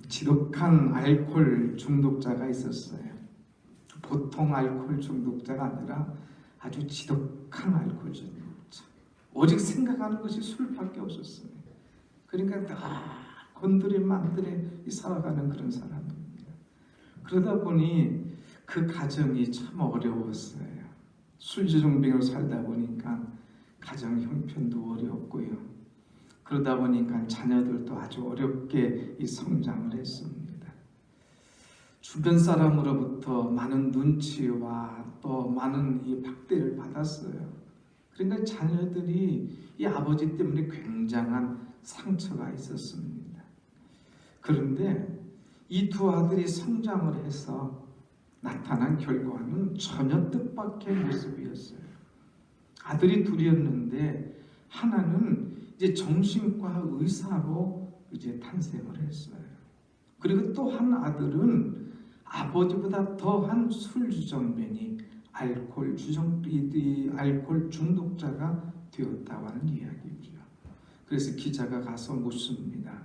지독한 알코올 중독자가 있었어요. 보통 알코올 중독자가 아니라 아주 지독한 알코올 중독자. 오직 생각하는 것이 술밖에 없었어요. 그러니까 다 건드리만들에 살아가는 그런 사람입니다. 그러다 보니 그 가정이 참 어려웠어요. 술주정뱅이로 살다 보니까 가정 형편도 어렵고요. 그러다 보니까 자녀들도 아주 어렵게 성장을 했습니다. 주변 사람으로부터 많은 눈치와 또 많은 이 박대를 받았어요. 그러니까 자녀들이 이 아버지 때문에 굉장한 상처가 있었습니다. 그런데 이 두 아들이 성장을 해서 나타난 결과는 전혀 뜻밖의 모습이었어요. 아들이 둘이었는데 하나는 이제 정신과 의사로 이제 탄생을 했어요. 그리고 또 한 아들은 아버지보다 더한 술주정뱅이, 알코올 중독자가 되었다고 하는 이야기죠. 그래서 기자가 가서 묻습니다.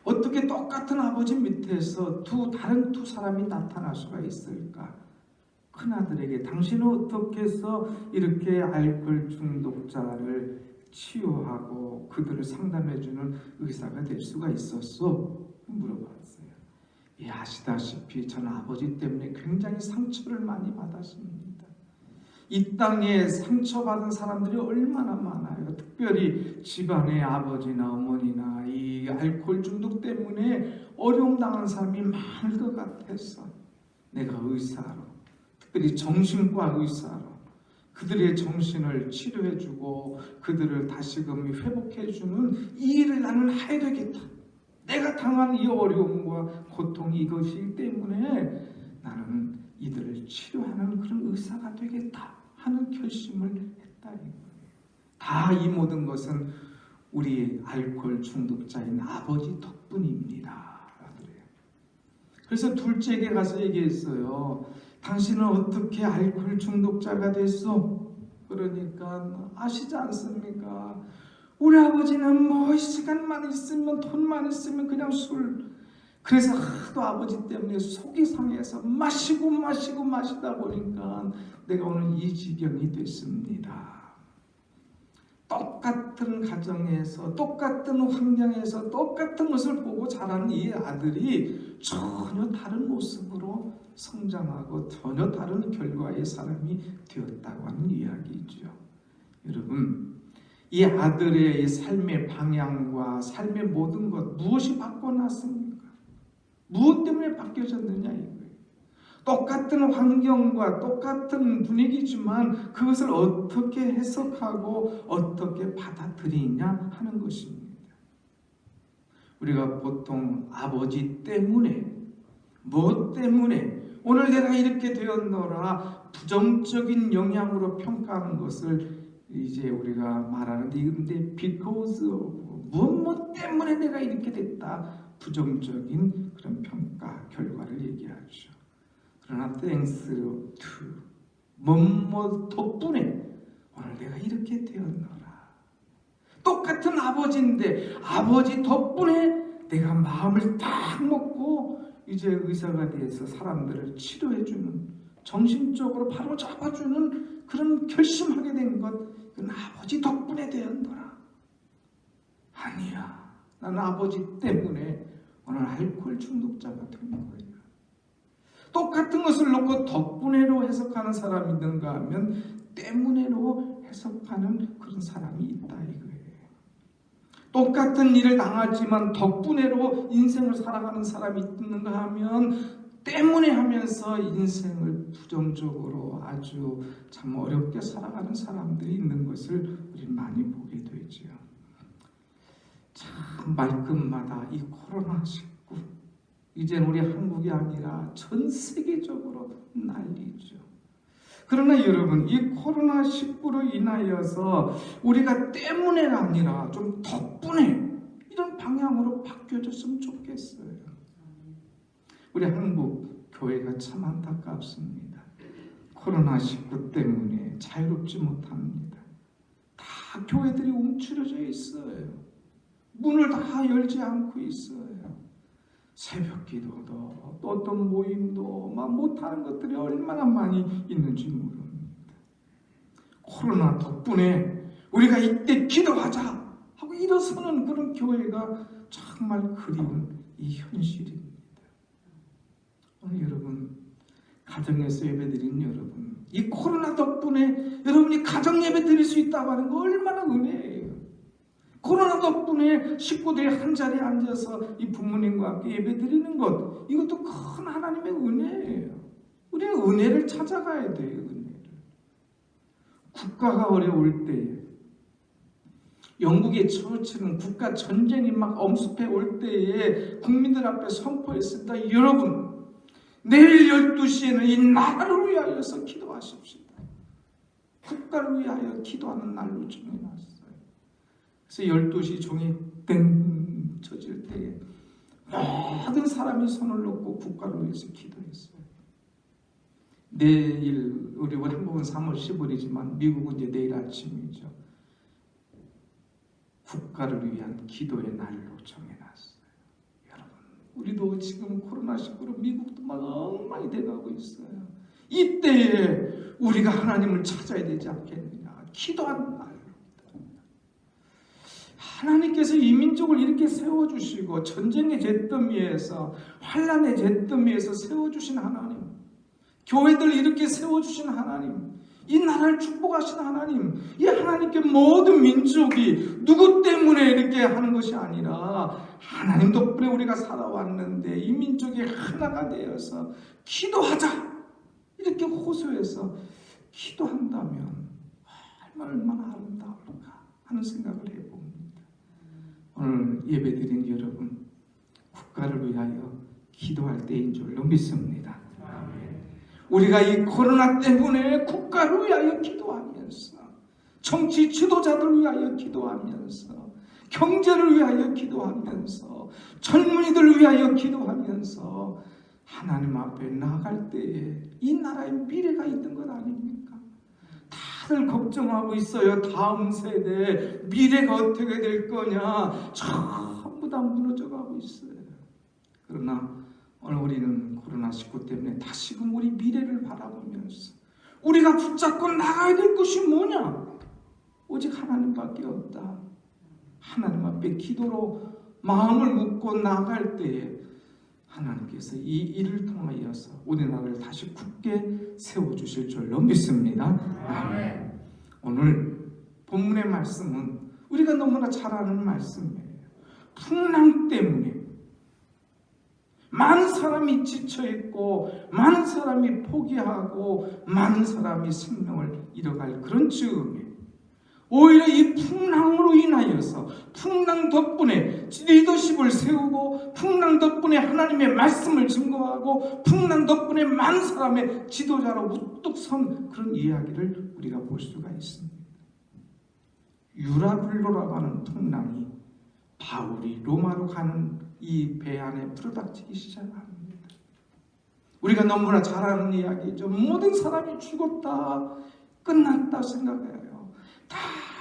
어떻게 똑같은 아버지 밑에서 다른 두 사람이 나타날 수가 있을까? 큰아들에게 당신은 어떻게 해서 이렇게 알코올 중독자를 치유하고 그들을 상담해주는 의사가 될 수가 있었어? 물어봤어요. 예, 아시다시피 저는 아버지 때문에 굉장히 상처를 많이 받았습니다. 이 땅에 상처받은 사람들이 얼마나 많아요. 특별히 집안의 아버지나 어머니나 이 알코올 중독 때문에 어려움 당하는 사람이 많을 것 같아서 내가 의사로, 특별히 정신과 의사로 그들의 정신을 치료해주고 그들을 다시금 회복해주는 이 일을 나는 해야 되겠다. 내가 당한 이 어려움과 고통이 이것이기 때문에 나는 이들을 치료하는 그런 의사가 되겠다 하는 결심을 했다. 다 이 모든 것은 우리 알코올 중독자인 아버지 덕분입니다. 그래서 둘째에게 가서 얘기했어요. 당신은 어떻게 알코올 중독자가 됐어? 그러니까 아시지 않습니까? 우리 아버지는 뭐 시간만 있으면 돈만 있으면 그냥 술. 그래서 하도 아버지 때문에 속이 상해서 마시다 보니까 내가 오늘 이 지경이 됐습니다. 똑같은 가정에서 똑같은 환경에서 똑같은 것을 보고 자란 이 아들이 전혀 다른 모습으로 성장하고 전혀 다른 결과의 사람이 되었다고 하는 이야기죠. 여러분, 이 아들의 이 삶의 방향과 삶의 모든 것 무엇이 바꿔놨습니까? 무엇 때문에 바뀌어졌느냐 이거예요. 똑같은 환경과 똑같은 분위기지만 그것을 어떻게 해석하고 어떻게 받아들이냐 하는 것입니다. 우리가 보통 아버지 때문에 무엇 때문에 오늘 내가 이렇게 되었노라 부정적인 영향으로 평가하는 것을 이제 우리가 말하는데 이건데 because of 무엇 때문에 내가 이렇게 됐다 부정적인 그런 평가 결과를 얘기하죠. 그러나 thanks to 뭐뭐 덕분에 오늘 내가 이렇게 되었노라. 똑같은 아버지인데 아버지 덕분에 내가 마음을 딱 먹고 이제 의사가 돼서 사람들을 치료해주는 정신적으로 바로 잡아주는 그런 결심하게 된 것 그건 아버지 덕분에 되었노라. 아니야. 나는 아버지 때문에 오늘 알코올 중독자가 된 거예요. 똑같은 것을 놓고 덕분에로 해석하는 사람이 있는가 하면 때문에로 해석하는 그런 사람이 있다 이거예요. 똑같은 일을 당하지만 덕분에로 인생을 살아가는 사람이 있는가 하면 때문에 하면서 인생을 부정적으로 아주 참 어렵게 살아가는 사람들이 있는 것을 우리는 많이 보게 되죠. 참 말끝마다 이 코로나19 이제는 우리 한국이 아니라 전 세계적으로 난리죠. 그러나 여러분 이 코로나19로 인하여서 우리가 때문에가 아니라 좀 덕분에 이런 방향으로 바뀌어졌으면 좋겠어요. 우리 한국 교회가 참 안타깝습니다. 코로나19 때문에 자유롭지 못합니다. 다 교회들이 움츠러져 있어요. 문을 다 열지 않고 있어요. 새벽 기도도 또 어떤 모임도 막 못하는 것들이 얼마나 많이 있는지 모릅니다. 코로나 덕분에 우리가 이때 기도하자 하고 일어서는 그런 교회가 정말 그리운 이 현실입니다. 오늘 여러분, 가정에서 예배드린 여러분, 이 코로나 덕분에 여러분이 가정 예배 드릴 수 있다고 하는 거 얼마나 은혜예요. 코로나 덕분에 식구들이 한 자리에 앉아서 이 부모님과 함께 예배 드리는 것, 이것도 큰 하나님의 은혜예요. 우리는 은혜를 찾아가야 돼요. 은혜를. 국가가 어려울 때에, 영국의 처치는 국가 전쟁이 막 엄습해 올 때에 국민들 앞에 선포했습니다. 여러분, 내일 12시에는 이 나라를 위하여서 기도하십시다. 국가를 위하여 기도하는 날로 정해놨어요. 그래서 12시 종이 땡 쳐질 때에 모든 사람이 손을 놓고 국가를 위해서 기도했어요. 내일, 우리 한국은 3월 10일이지만 미국은 이제 내일 아침이죠. 국가를 위한 기도의 날로 정해놨어요. 여러분, 우리도 지금 코로나19로 미국도 막 엉망이 돼가고 있어요. 이때에 우리가 하나님을 찾아야 되지 않겠느냐. 기도하는 날로. 하나님께서 이 민족을 이렇게 세워주시고 전쟁의 잿더미에서, 환난의 잿더미에서 세워주신 하나님, 교회들 이렇게 세워주신 하나님, 이 나라를 축복하신 하나님, 이 하나님께 모든 민족이 누구 때문에 이렇게 하는 것이 아니라 하나님 덕분에 우리가 살아왔는데 이 민족이 하나가 되어서 기도하자 이렇게 호소해서 기도한다면 얼마나 아름다울까 하는 생각을 해봅니다. 오늘 예배드린 여러분, 국가를 위하여 기도할 때인 줄로 믿습니다. 우리가 이 코로나 때문에 국가를 위하여 기도하면서, 정치 지도자들을 위하여 기도하면서, 경제를 위하여 기도하면서, 젊은이들을 위하여 기도하면서 하나님 앞에 나아갈 때에 이 나라의 미래가 있는 것 아닙니까? 다들 걱정하고 있어요. 다음 세대 미래가 어떻게 될 거냐, 전부 다 무너져가고 있어요. 그러나 오늘 우리는 코로나19 때문에 다시금 우리 미래를 바라보면서 우리가 붙잡고 나가야 될 것이 뭐냐? 오직 하나님밖에 없다. 하나님 앞에 기도로 마음을 묻고 나갈 때에 하나님께서 이 일을 통하여서 우리나라를 다시 굳게 세워주실 줄로 믿습니다. 아멘. 오늘 본문의 말씀은 우리가 너무나 잘 아는 말씀이에요. 풍랑 때문에 많은 사람이 지쳐있고 많은 사람이 포기하고 많은 사람이 생명을 잃어갈 그런 즈음에 오히려 이 풍랑으로 인하여서, 풍랑 덕분에 리더십을 세우고, 풍랑 덕분에 하나님의 말씀을 증거하고, 풍랑 덕분에 많은 사람의 지도자로 우뚝 선 그런 이야기를 우리가 볼 수가 있습니다. 유라굴로라고 하는 풍랑이 바울이 로마로 가는 이 배 안에 불어닥치기 시작합니다. 우리가 너무나 잘 아는 이야기죠. 모든 사람이 죽었다, 끝났다 생각해요. 다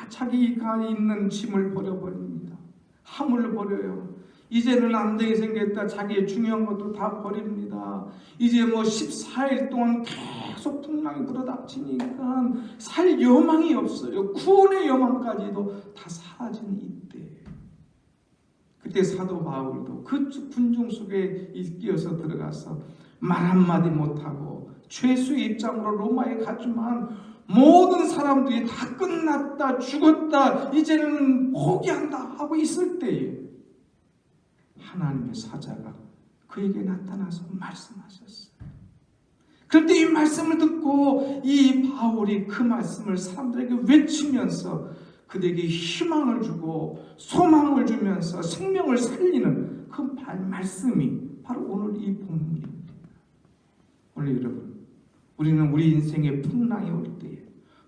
자기가 있는 짐을 버려버립니다. 함을 버려요. 이제는 안 되게 생겼다. 자기의 중요한 것도 다 버립니다. 이제 14일 동안 계속 풍랑이 불어닥치니까 살 여망이 없어요. 구원의 여망까지도 다 사라지는 이때, 그때 사도 바울도 그 군중 속에 끼어서 들어가서 말 한마디 못하고 죄수의 입장으로 로마에 갔지만 모든 사람들이 다 끝났다, 죽었다, 이제는 포기한다 하고 있을 때에 하나님의 사자가 그에게 나타나서 말씀하셨어요. 그런데 이 말씀을 듣고 이 바울이 그 말씀을 사람들에게 외치면서 그들에게 희망을 주고 소망을 주면서 생명을 살리는 그 말씀이 바로 오늘 이 본문입니다. 오늘 여러분, 우리는 우리 인생에 풍랑이 올 때에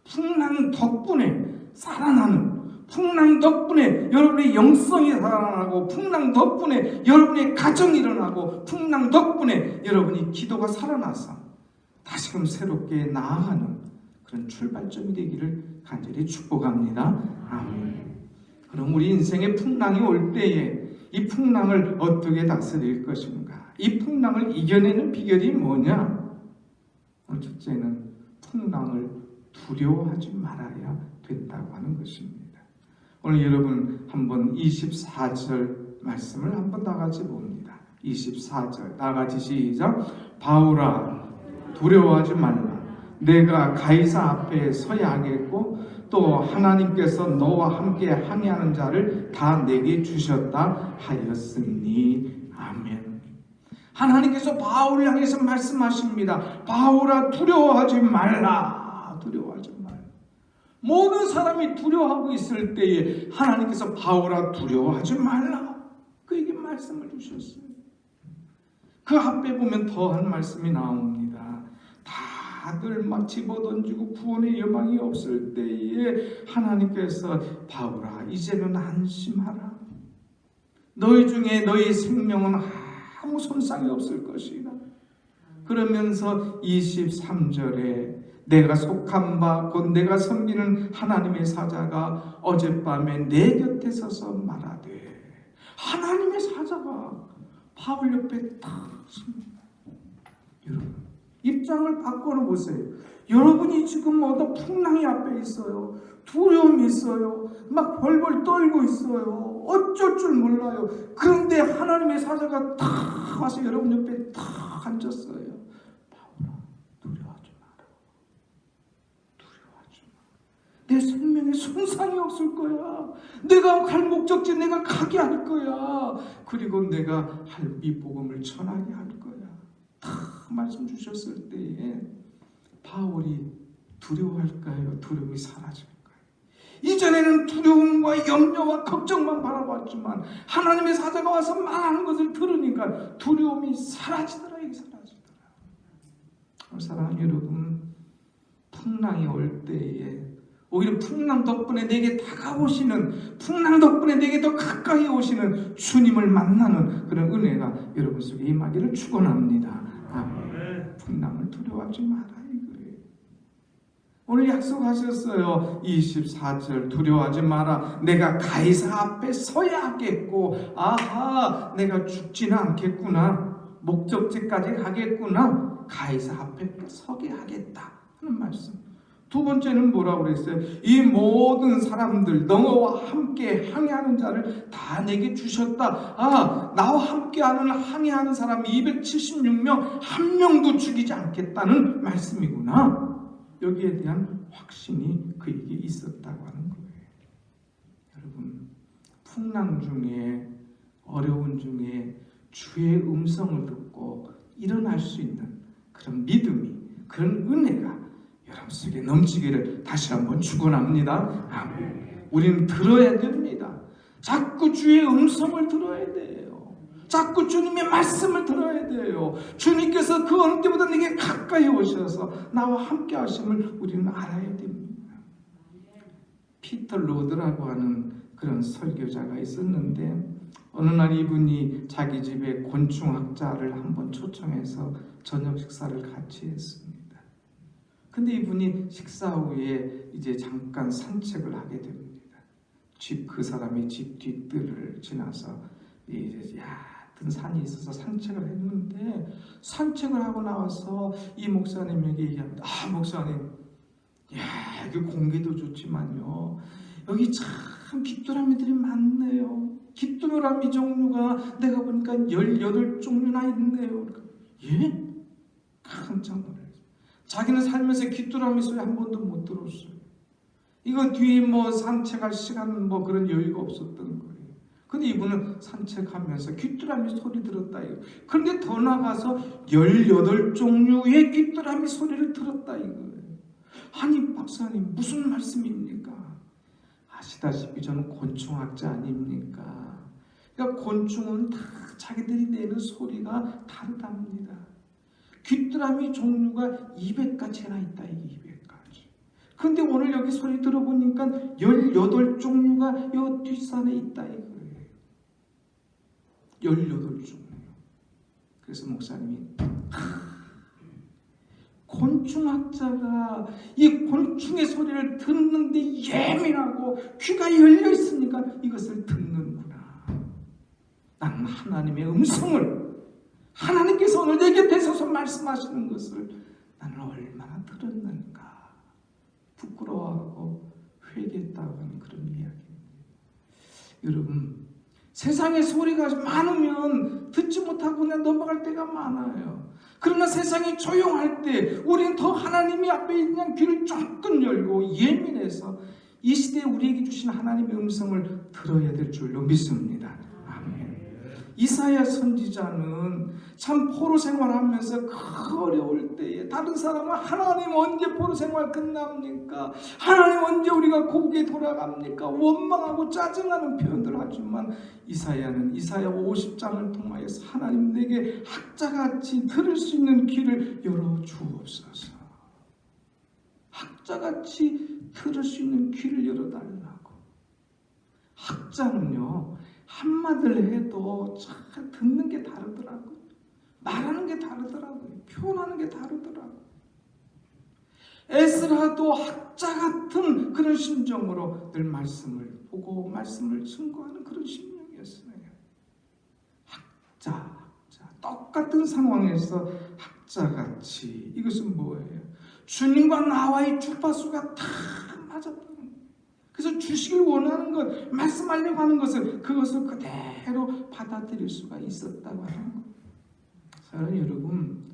풍랑 덕분에 살아나는, 풍랑 덕분에 여러분의 영성이 살아나고, 풍랑 덕분에 여러분의 가정이 일어나고, 풍랑 덕분에 여러분이 기도가 살아나서 다시금 새롭게 나아가는 그런 출발점이 되기를 간절히 축복합니다. 아멘. 그럼 우리 인생에 풍랑이 올 때에 이 풍랑을 어떻게 다스릴 것인가? 이 풍랑을 이겨내는 비결이 뭐냐? 첫째는 풍랑을 두려워하지 말아야 된다고 하는 것입니다. 오늘 여러분 한번 24절 말씀을 한번 다 같이 봅니다. 24절 다 같이 시작. 바울아 두려워하지 말라. 내가 가이사 앞에 서야 하겠고 또 하나님께서 너와 함께 항해하는 자를 다 내게 주셨다 하였으니. 아멘. 하나님께서 바울을 향해서 말씀하십니다. 바울아 두려워하지 말라. 두려워하지 말라. 모든 사람이 두려워하고 있을 때에 하나님께서 바울아 두려워하지 말라. 그에게 말씀을 주셨어요. 그 앞에 보면 더한 말씀이 나옵니다. 다들 막 집어던지고 구원의 여망이 없을 때에 하나님께서 바울아 이제는 안심하라. 너희 중에 너희 생명은 아무 손상이 없을 것이다. 그러면서 23절에 내가 속한 바 곧 내가 섬기는 하나님의 사자가 어젯밤에 내 곁에 서서 말하되. 하나님의 사자가 바울 옆에 딱 섭니다. 여러분 입장을 바꿔 보세요. 여러분이 지금 어떤 풍랑이 앞에 있어요. 두려움이 있어요. 막 벌벌 떨고 있어요. 어쩔 줄 몰라요. 그런데 하나님의 사자가 탁 와서 여러분 옆에 탁 앉았어요. 바울아 두려워하지 마라. 두려워하지 마. 내 생명에 손상이 없을 거야. 내가 갈 목적지 내가 가게 할 거야. 그리고 내가 할 이 복음을 전하게 할 거야. 탁 말씀 주셨을 때에 바울이 두려워할까요? 두려움이 사라질까요? 이전에는 두려움과 염려와 걱정만 바라봤지만 하나님의 사자가 와서 말하는 것을 들으니까 두려움이 사라지더라. 이게 사라지더라. 사랑하는 여러분, 풍랑이 올 때에 오히려 풍랑 덕분에 내게 다가오시는, 풍랑 덕분에 내게 더 가까이 오시는 주님을 만나는 그런 은혜가 여러분 속에 임하기를 축원합니다. 아멘. 풍랑을 두려워하지 마라 이거예요. 오늘 약속하셨어요. 24절 두려워하지 마라. 내가 가이사 앞에 서야 하겠고, 아하 내가 죽지는 않겠구나. 목적지까지 가겠구나. 가이사 앞에 서게 하겠다 하는 말씀. 두 번째는 뭐라고 그랬어요? 이 모든 사람들 너와 함께 항해하는 자를 다 내게 주셨다. 아, 나와 함께하는 항해하는 사람 276명 한 명도 죽이지 않겠다는 말씀이구나. 여기에 대한 확신이 그에게 있었다고 하는 거예요. 여러분, 풍랑 중에 어려운 중에 주의 음성을 듣고 일어날 수 있는 그런 믿음이, 그런 은혜가 여러분 속에 넘치기를 다시 한번 축원합니다. 아멘. 우리는 들어야 됩니다. 자꾸 주의 음성을 들어야 돼요. 자꾸 주님의 말씀을 들어야 돼요. 주님께서 그 어느 때보다 내게 가까이 오셔서 나와 함께 하심을 우리는 알아야 됩니다. 피터 로드라고 하는 그런 설교자가 있었는데 어느 날 이분이 자기 집에 곤충학자를 한번 초청해서 저녁 식사를 같이 했습니다. 근데 이분이 식사 후에 이제 잠깐 산책을 하게 됩니다. 그 사람의 집 뒷뜰을 지나서 이제 얕은 산이 있어서 산책을 했는데, 산책을 하고 나와서 이 목사님에게 얘기합니다. 아 목사님, 야 여기 공기도 좋지만요 여기 참 귀뚜라미들이 많네요. 귀뚜라미 종류가 내가 보니까 18종류나 있네요. 예? 깜짝 놀랐어요. 자기는 살면서 귀뚜라미 소리 한 번도 못 들었어요. 이거 뒤에 뭐 산책할 시간 뭐 그런 여유가 없었던 거예요. 근데 이분은 산책하면서 귀뚜라미 소리 들었다 이거. 그런데 더 나가서 18종류의 귀뚜라미 소리를 들었다 이거예요. 아니 박사님 무슨 말씀입니까? 아시다시피 저는 곤충학자 아닙니까? 그러니까 곤충은 다 자기들이 내는 소리가 다르답니다. 귀뚜라미 종류가 200가지나 있다. 이게 200가지. 근데 오늘 여기 소리 들어보니까 18종류가 이 뒷산에 있다 이거예요. 18종류. 그래서 목사님이 곤충학자가 이 곤충의 소리를 듣는데 예민하고 귀가 열려 있으니까 이것을 듣는구나. 나는 하나님의 음성을, 하나님께서 오늘 내 곁에 서서 말씀하시는 것을 나는 얼마나 들었는가. 부끄러워하고 회개했다고 하는 그런 이야기입니다. 여러분, 세상의 소리가 많으면 듣지 못하고 그냥 넘어갈 때가 많아요. 그러나 세상이 조용할 때 우리는 더 하나님이 앞에 있는 귀를 쫑긋 열고 예민해서 이 시대에 우리에게 주신 하나님의 음성을 들어야 될 줄로 믿습니다. 아멘. 이사야 선지자는 참 포로 생활하면서 그 어려울 때에 다른 사람은 하나님 언제 포로 생활 끝납니까? 하나님 언제 우리가 고국에 돌아갑니까? 원망하고 짜증하는 표현들 하지만 이사야는 이사야 50장을 통하여서 하나님 내게 학자같이 들을 수 있는 귀를 열어주옵소서. 학자같이 들을 수 있는 귀를 열어달라고. 학자는요, 한마디를 해도 잘 듣는 게 다르더라고요. 말하는 게 다르더라고요. 표현하는 게 다르더라고요. 에스라도 학자 같은 그런 심정으로 늘 말씀을 보고 말씀을 증거하는 그런 심령이었어요. 학자. 똑같은 상황에서 학자같이. 이것은 뭐예요? 주님과 나와의 주파수가 다 맞았다는 거예요. 그래서 주시길 원하는 것, 말씀하려고 하는 것을 그것을 그대로 받아들일 수가 있었다고 하는 거예요. 사랑하는 여러분,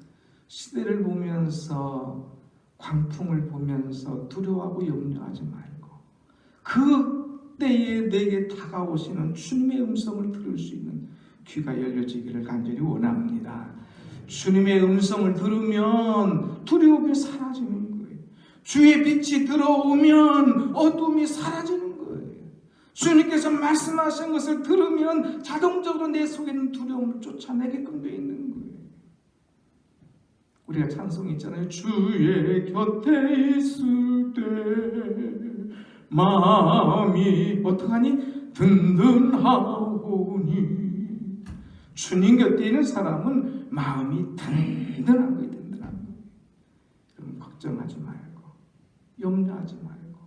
시대를 보면서 광풍을 보면서 두려워하고 염려하지 말고 그때에 내게 다가오시는 주님의 음성을 들을 수 있는 귀가 열려지기를 간절히 원합니다. 주님의 음성을 들으면 두려움이 사라지는 거예요. 주의 빛이 들어오면 어둠이 사라지는 거예요. 주님께서 말씀하신 것을 들으면 자동적으로 내 속에 있는 두려움을 쫓아내게끔 되어 있는 거예요. 우리가 찬송이 있잖아요. 주의 곁에 있을 때 마음이 어떡하니? 든든하오니. 주님 곁에 있는 사람은 마음이 든든한 거예요. 그럼 걱정하지 말고 염려하지 말고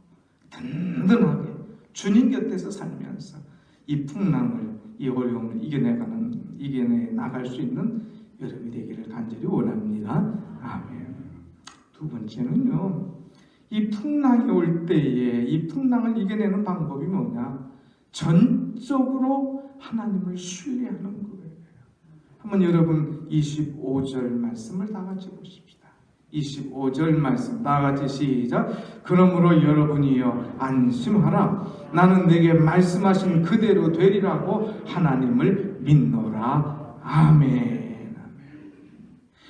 든든하게 주님 곁에서 살면서 이 풍랑을, 이 어려움을 이겨내 나갈 수 있는 여러분이 되기를 간절히 원합니다. 아멘. 두 번째는요, 이 풍랑이 올 때에 이 풍랑을 이겨내는 방법이 뭐냐? 전적으로 하나님을 신뢰하는 거예요. 한번 여러분 25절 말씀을 다 같이 보십시다. 25절 말씀 다 같이 시작. 그러므로 여러분이여 안심하라. 나는 내게 말씀하신 그대로 되리라고 하나님을 믿노라. 아멘.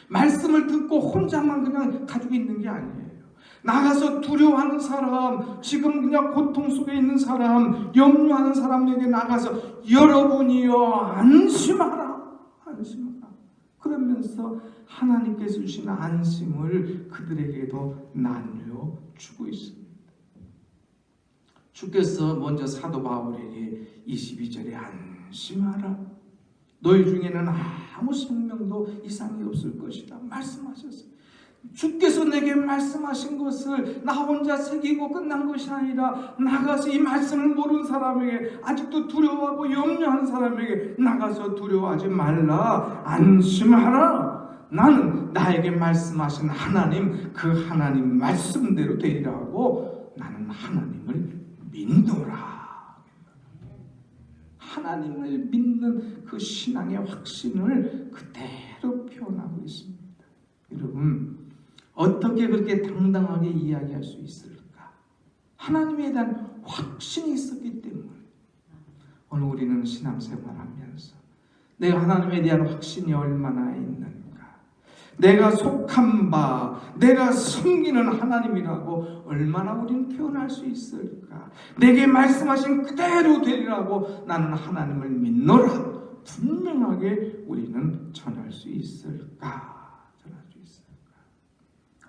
말씀을 듣고 혼자만 그냥 가지고 있는 게 아니에요. 나가서 두려워하는 사람, 지금 그냥 고통 속에 있는 사람, 염려하는 사람에게 나가서 여러분이여 안심하라. 안심하라. 그러면서 하나님께서 주시는 안심을 그들에게도 나누어 주고 있습니다. 주께서 먼저 사도 바울에게 22절에 안심하라. 너희 중에는 아무 생명도 이상이 없을 것이다 말씀하셨어요. 주께서 내게 말씀하신 것을 나 혼자 새기고 끝난 것이 아니라 나가서 이 말씀을 모르는 사람에게, 아직도 두려워하고 염려하는 사람에게 나가서 두려워하지 말라. 안심하라. 나는 나에게 말씀하신 하나님, 그 하나님 말씀대로 되리라고 나는 하나님을 믿노라. 하나님을 믿는 그 신앙의 확신을 그대로 표현하고 있습니다. 여러분, 어떻게 그렇게 당당하게 이야기할 수 있을까? 하나님에 대한 확신이 있었기 때문에. 오늘 우리는 신앙생활하면서 내가 하나님에 대한 확신이 얼마나 있는가, 내가 속한 바, 내가 섬기는 하나님이라고 얼마나 우리는 표현할 수 있을까? 내게 말씀하신 그대로 되리라고 나는 하나님을 믿노라. 분명하게 우리는 전할 수 있을까?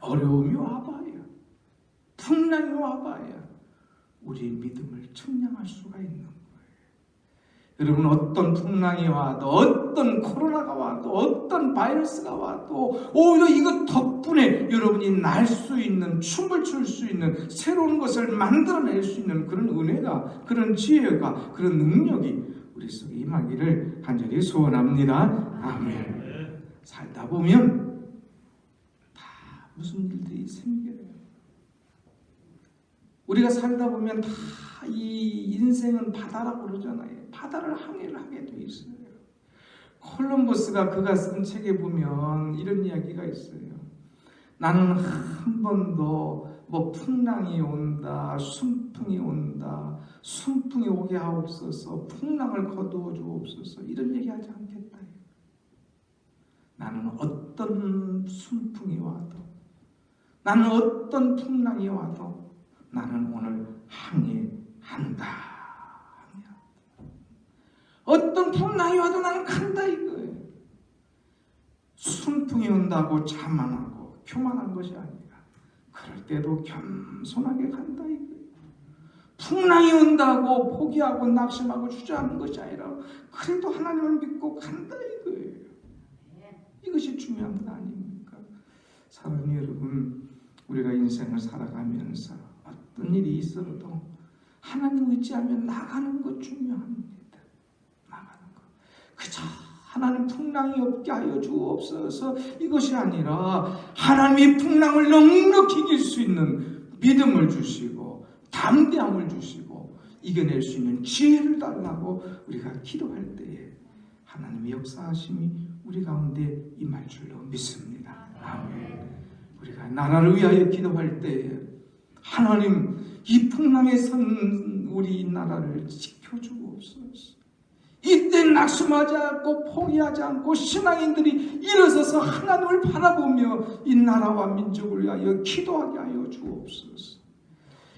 어려움이 와봐야, 풍랑이 와봐야 우리의 믿음을 측량할 수가 있는 거예요. 여러분, 어떤 풍랑이 와도, 어떤 코로나가 와도, 어떤 바이러스가 와도 오히려 이것 덕분에 여러분이 날 수 있는, 춤을 출 수 있는, 새로운 것을 만들어낼 수 있는 그런 은혜가, 그런 지혜가, 그런 능력이 우리 속에 임하기를 간절히 소원합니다. 아멘. 살다 보면 다 무슨 일들이 생겨요. 우리가 살다 보면 다 이 인생은 바다라고 그러잖아요. 바다를 항해를 하게 돼 있어요. 콜럼버스가 그가 쓴 책에 보면 이런 이야기가 있어요. 나는 한 번도 뭐 풍랑이 온다, 순풍이 온다, 순풍이 오게 하옵소서, 풍랑을 거두어 주옵소서 이런 얘기하지 않겠다. 나는 어떤 순풍이 와도, 나는 어떤 풍랑이 와도 나는 오늘 항해한다. 어떤 풍랑이 와도 나는 간다 이거예요. 순풍이 온다고 자만하고 교만한 것이 아니라 그럴 때도 겸손하게 간다 이거예요. 풍랑이 온다고 포기하고 낙심하고 주저하는 것이 아니라 그래도 하나님을 믿고 간다 이거예요. 이것이 중요한 거 아닙니까? 사랑하는 여러분, 우리가 인생을 살아가면서 어떤 일이 있어도 하나님 의지하며 나가는 것 중요합니다. 나가는 것. 그저 하나님 풍랑이 없게 하여 주옵소서 이것이 아니라 하나님이 풍랑을 넉넉히 이길 수 있는 믿음을 주시고 담대함을 주시고 이겨낼 수 있는 지혜를 달라고 우리가 기도할 때에 하나님의 역사하심이 우리 가운데 임할 줄로 믿습니다. 아멘. 우리가 나라를 위하여 기도할 때에 하나님 이 풍랑에 선 우리 나라를 지켜주옵소서. 이때 낙심하지 않고 포기하지 않고 신앙인들이 일어서서 하나님을 바라보며 이 나라와 민족을 위하여 기도하게 하여 주옵소서.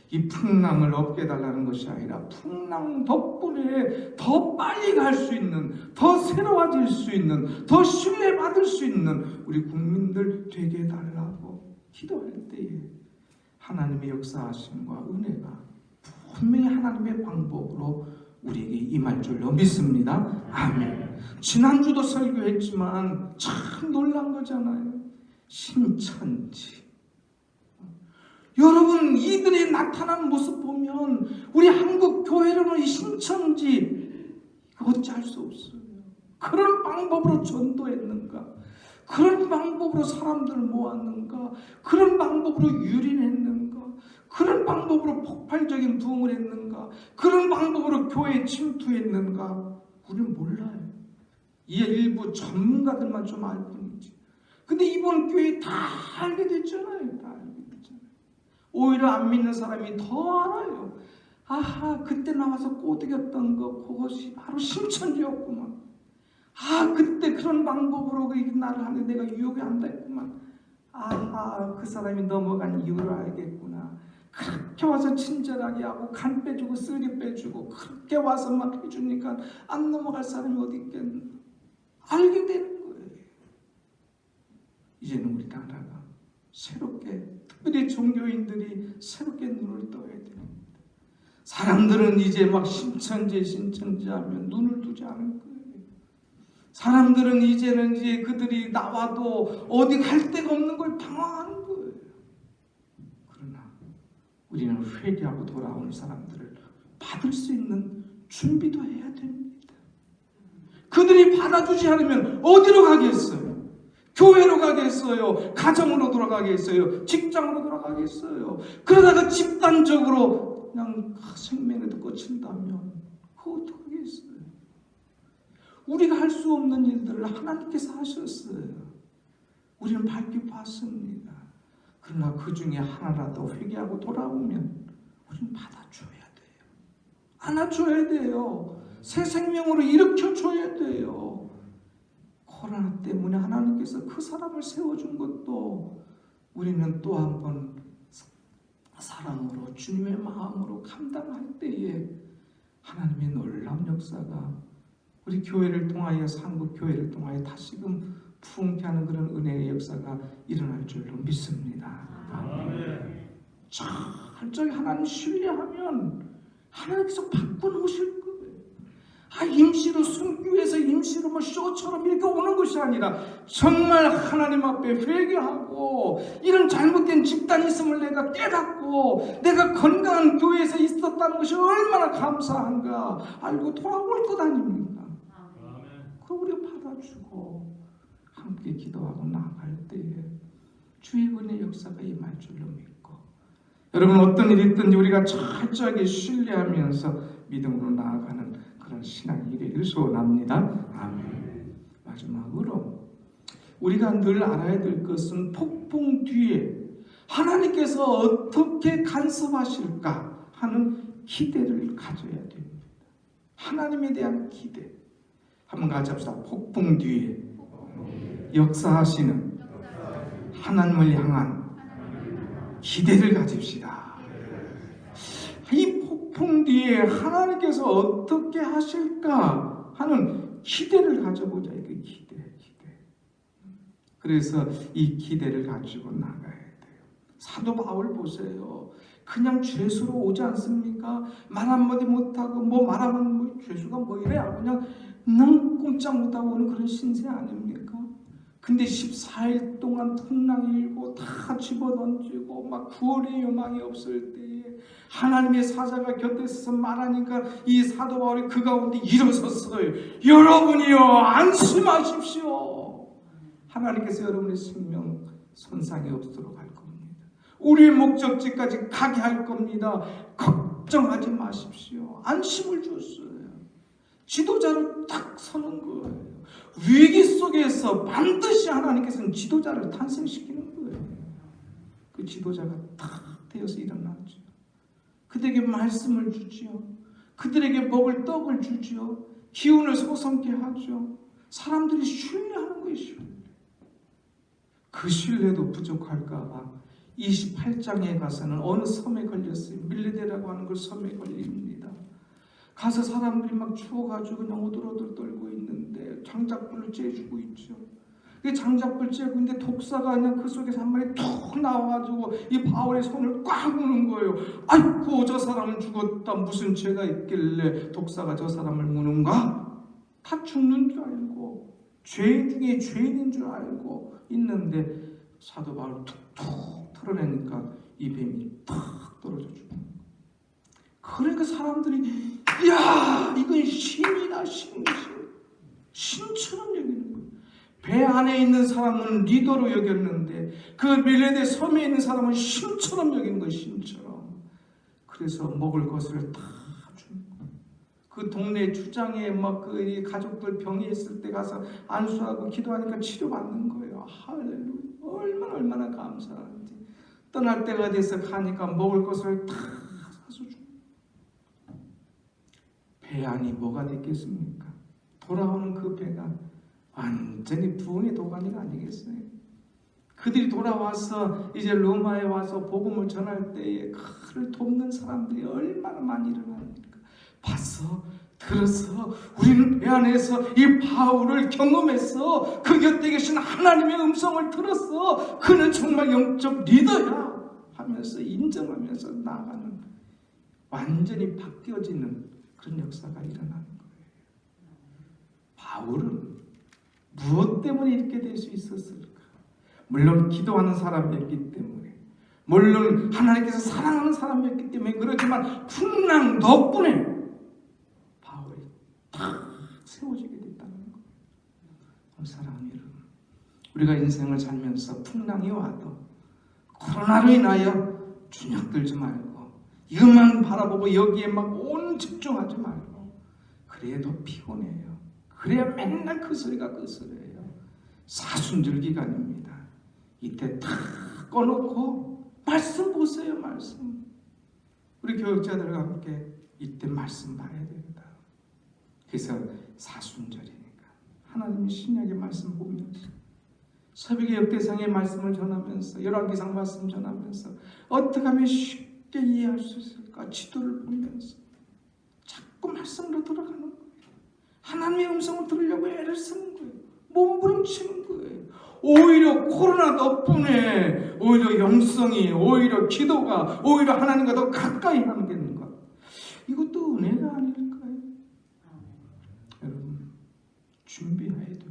이 풍랑을 없게 해달라는 것이 아니라 풍랑 덕분에 더 빨리 갈 수 있는, 더 새로워질 수 있는, 더 신뢰받을 수 있는 우리 국민들 되게 해달라고 기도할 때에 하나님의 역사하심과 은혜가 분명히 하나님의 방법으로 우리에게 임할 줄로 믿습니다. 아멘. 지난주도 설교했지만 참 놀란 거잖아요. 신천지. 여러분 이들이 나타난 모습 보면 우리 한국 교회로는 이 신천지 어찌할 수 없어요. 그런 방법으로 전도했는가? 그런 방법으로 사람들을 모았는가? 그런 방법으로 유린했는가? 그런 방법으로 폭발적인 부흥을 했는가? 그런 방법으로 교회에 침투했는가? 우리는 몰라요. 이 일부 전문가들만 좀 알 뿐이지. 근데 이번 교회 다 알게 됐잖아요. 다 알게 됐잖아요. 오히려 안 믿는 사람이 더 알아요. 아하, 그때 나와서 꼬드겼던 거 그것이 바로 신천지였구만. 아, 그때 그런 방법으로 나를 하는데 내가 유혹이 안 됐구만. 아하, 그 사람이 넘어간 이유를 알겠구나. 그렇게 와서 친절하게 하고 간 빼주고 쓰리 빼주고 그렇게 와서 막 해주니까 안 넘어갈 사람이 어디 있겠나. 알게 되는 거예요. 이제는 우리 나라가 새롭게, 특별히 종교인들이 새롭게 눈을 떠야 됩니다. 사람들은 이제 막 신천지 하면 눈을 뜨지 않을 거예요. 사람들은 이제는 이제 그들이 나와도 어디 갈 데가 없는 걸 당황하는 거예요. 그러나 우리는 회개하고 돌아오는 사람들을 받을 수 있는 준비도 해야 됩니다. 그들이 받아주지 않으면 어디로 가겠어요? 교회로 가겠어요? 가정으로 돌아가겠어요? 직장으로 돌아가겠어요? 그러다가 집단적으로 그냥 생명에도 꽂힌다면 그거 어떡하겠어요? 우리가 할 수 없는 일들을 하나님께서 하셨어요. 우리는 밝게 봤습니다. 그러나 그 중에 하나라도 회개하고 돌아오면 우리는 받아줘야 돼요. 안아줘야 돼요. 새 생명으로 일으켜줘야 돼요. 코로나 때문에 하나님께서 그 사람을 세워준 것도 우리는 또 한 번 사랑으로 주님의 마음으로 감당할 때에 하나님의 놀라운 역사가 우리 교회를 통하여 한국 교회를 통하여 다시금 부흥케 하는 그런 은혜의 역사가 일어날 줄로 믿습니다. 아멘. 철저히 하나님 신뢰하면 하나님께서 바꿔놓으실 거예요. 임시로 순교해서 임시로 뭐 쇼처럼 이렇게 오는 것이 아니라 정말 하나님 앞에 회개하고 이런 잘못된 집단이 있음을 내가 깨닫고 내가 건강한 교회에서 있었다는 것이 얼마나 감사한가 알고 돌아올 것 아닙니까? 그걸 우리가 받아주고 함께 기도하고 나아갈 때에 주의 은혜의 역사가 임할 줄로 믿고, 여러분 어떤 일이 있든지 우리가 철저하게 신뢰하면서 믿음으로 나아가는 그런 신앙이 되기를 소원합니다. 아멘. 마지막으로 우리가 늘 알아야 될 것은 폭풍 뒤에 하나님께서 어떻게 간섭하실까 하는 기대를 가져야 됩니다. 하나님에 대한 기대. 한번 같이 합시다. 폭풍 뒤에 역사하시는 하나님을 향한 기대를 가집시다. 이 폭풍 뒤에 하나님께서 어떻게 하실까 하는 기대를 가져보자. 이게 기대. 그래서 이 기대를 가지고 나가야 돼요. 사도 바울 보세요. 그냥 죄수로 오지 않습니까? 말 한마디 못하고 말하면 죄수가 이래? 그냥 능 꼼짝 못하고 오는 그런 신세 아닙니까? 근데 14일 동안 풍랑이 일고 다 집어던지고 막 구원의 요망이 없을 때에 하나님의 사자가 곁에 있어서 말하니까 이 사도 바울이 그 가운데 일어섰어요. 여러분이요, 안심하십시오. 하나님께서 여러분의 생명 손상이 없도록 할 겁니다. 우리의 목적지까지 가게 할 겁니다. 걱정하지 마십시오. 안심을 줬어요. 지도자로 딱 서는 거예요. 위기 속에서 반드시 하나님께서는 지도자를 탄생시키는 거예요. 그 지도자가 딱 되어서 일어났죠. 그들에게 말씀을 주지요. 그들에게 먹을 떡을 주지요. 기운을 솟게 하죠. 사람들이 신뢰하는 거예요. 신뢰. 그 신뢰도 부족할까 봐 28장에 가서는 어느 섬에 걸렸어요. 밀레데라고 하는 그 섬에 걸립니다. 가서 사람들이 막 추워가지고 그냥 오들오들 떨고 있는데 장작불을 쬐주고 있죠. 그 장작불 쬐고 있는데 독사가 그냥 그 속에서 한 마리 툭 나와가지고 이 바울의 손을 꽉 무는 거예요. 아이고, 저 사람은 죽었다. 무슨 죄가 있길래 독사가 저 사람을 무는가? 다 죽는 줄 알고 죄인 중에 죄인인 줄 알고 있는데 사도 바울 툭툭 털어내니까 이 뱀이 탁 떨어져 죽는 거예요. 그러니까 사람들이 야, 이건 신이다. 신처럼 여기는 거예요. 배 안에 있는 사람은 리더로 여겼는데 그 밀레데 섬에 있는 사람은 신처럼 여기는 거예요. 신처럼. 그래서 먹을 것을 다 주는 거예요. 그 동네 주장에 그 가족들 병이 있을 때 가서 안수하고 기도하니까 치료받는 거예요. 할렐루야. 얼마나 감사한지. 떠날 때가 돼서 가니까 먹을 것을 다 사서 줍니다. 배 안이 뭐가 됐겠습니까? 돌아오는 그 배가 완전히 부흥의 도가니가 아니겠어요? 그들이 돌아와서 이제 로마에 와서 복음을 전할 때에 그를 돕는 사람들이 얼마나 많이 일어납니까? 봤어? 들었어? 우리는 배 안에서 이 바울을 경험했어. 그 곁에 계신 하나님의 음성을 들었어. 그는 정말 영적 리더야 하면서 인정하면서 나아가는, 완전히 바뀌어지는 그런 역사가 일어나는 거예요. 바울은 무엇 때문에 이렇게 될 수 있었을까? 물론 기도하는 사람이었기 때문에, 물론 하나님께서 사랑하는 사람이었기 때문에 그렇지만 풍랑 덕분에 바울이 탁 세워지게 됐다는 거예요. 사랑하는 여러분, 우리가 인생을 살면서 풍랑이 와도 코로나로 인하여 주눅들지 말고 이것만 바라보고 여기에 막 온 집중하지 말고, 그래도 피곤해요. 그래야 맨날 그 소리가 그 소리예요. 사순절 기간입니다. 이때 다 꺼놓고 말씀 보세요. 말씀. 우리 교육자들과 함께 이때 말씀 봐야 됩니다. 그래서 사순절이니까 하나님의 신약의 말씀 보면서, 새벽의 역대상의 말씀을 전하면서, 열왕기상 말씀 전하면서 어떻게 하면 쉽게 이해할 수 있을까 지도를 보면서 자꾸 말씀으로 들어가는 거예요. 하나님의 음성을 들으려고 애를 쓰는 거예요. 몸부림치는 거예요. 오히려 코로나 덕분에 오히려 영성이, 오히려 기도가, 오히려 하나님과 더 가까이 하는 것, 이것도 은혜가 아닐까요? 준비해야 됩니다.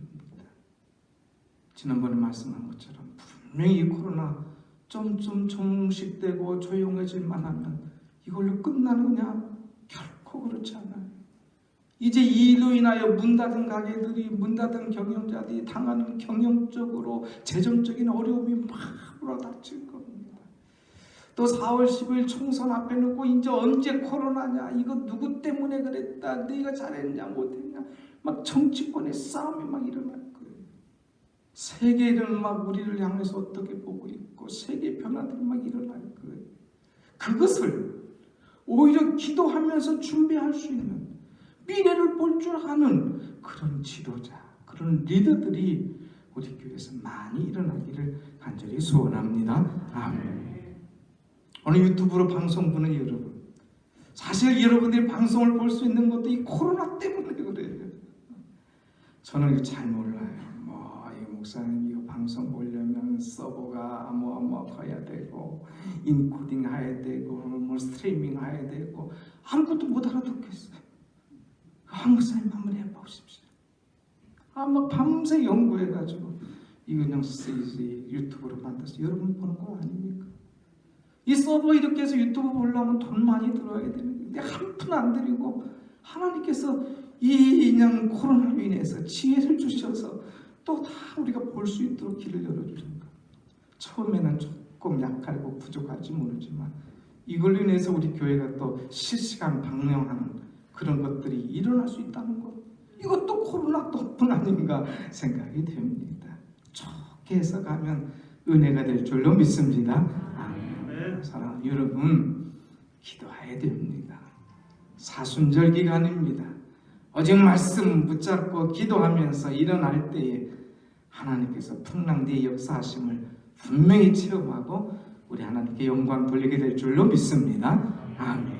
지난번에 말씀한 것처럼 분명히 이 코로나 좀 종식되고 조용해질만 하면 이걸로 끝나느냐? 결코 그렇지 않아요. 이제 이 일로 인하여 문 닫은 가게들이, 문 닫은 경영자들이 당하는 경영적으로 재정적인 어려움이 막 불어닥칠 겁니다. 또 4월 10일 총선 앞에 놓고 이제 언제 코로나냐, 이거 누구 때문에 그랬다, 네가 잘했냐 못했냐, 막 정치권의 싸움이 막 일어날 거예요. 세계는 막 우리를 향해서 어떻게 보고 있고 세계 변화들이 막 일어날 거예요. 그것을 오히려 기도하면서 준비할 수 있는, 미래를 볼 줄 아는 그런 지도자, 그런 리더들이 우리 교회에서 많이 일어나기를 간절히 소원합니다. 아멘. 오늘 유튜브로 방송 보는 여러분, 사실 여러분들이 방송을 볼 수 있는 것도 이 코로나 때문에 그래요. 저는 이거 잘 몰라요. 이 목사님 이거 방송 보려면 서버가 뭐 해야 되고, 인코딩 해야 되고, 뭐 스트리밍 해야 되고, 아무것도 못 알아듣겠어요. 목사님 한번 해보십시오. 막 밤새 연구해가지고 이거 그냥 유튜브로 만들어서 여러분 보는 거 아닙니까? 이 서버 이렇게 해서 유튜브 보려면 돈 많이 들어야 되는데 한 푼 안 들이고 하나님께서 이 그냥 코로나로 인해서 지혜를 주셔서 또 다 우리가 볼 수 있도록 길을 열어주신 거. 처음에는 조금 약하고 부족할지 모르지만 이걸로 인해서 우리 교회가 또 실시간 방영하는 그런 것들이 일어날 수 있다는 것, 이것도 코로나 덕분 아닌가 생각이 됩니다. 좋게 해석하면 은혜가 될 줄로 믿습니다. 아멘. 사랑하는 여러분, 기도해야 됩니다. 사순절 기간입니다. 오직 말씀 붙잡고 기도하면서 일어날 때에 하나님께서 풍랑대의 역사하심을 분명히 체험하고 우리 하나님께 영광 돌리게 될 줄로 믿습니다. 아멘.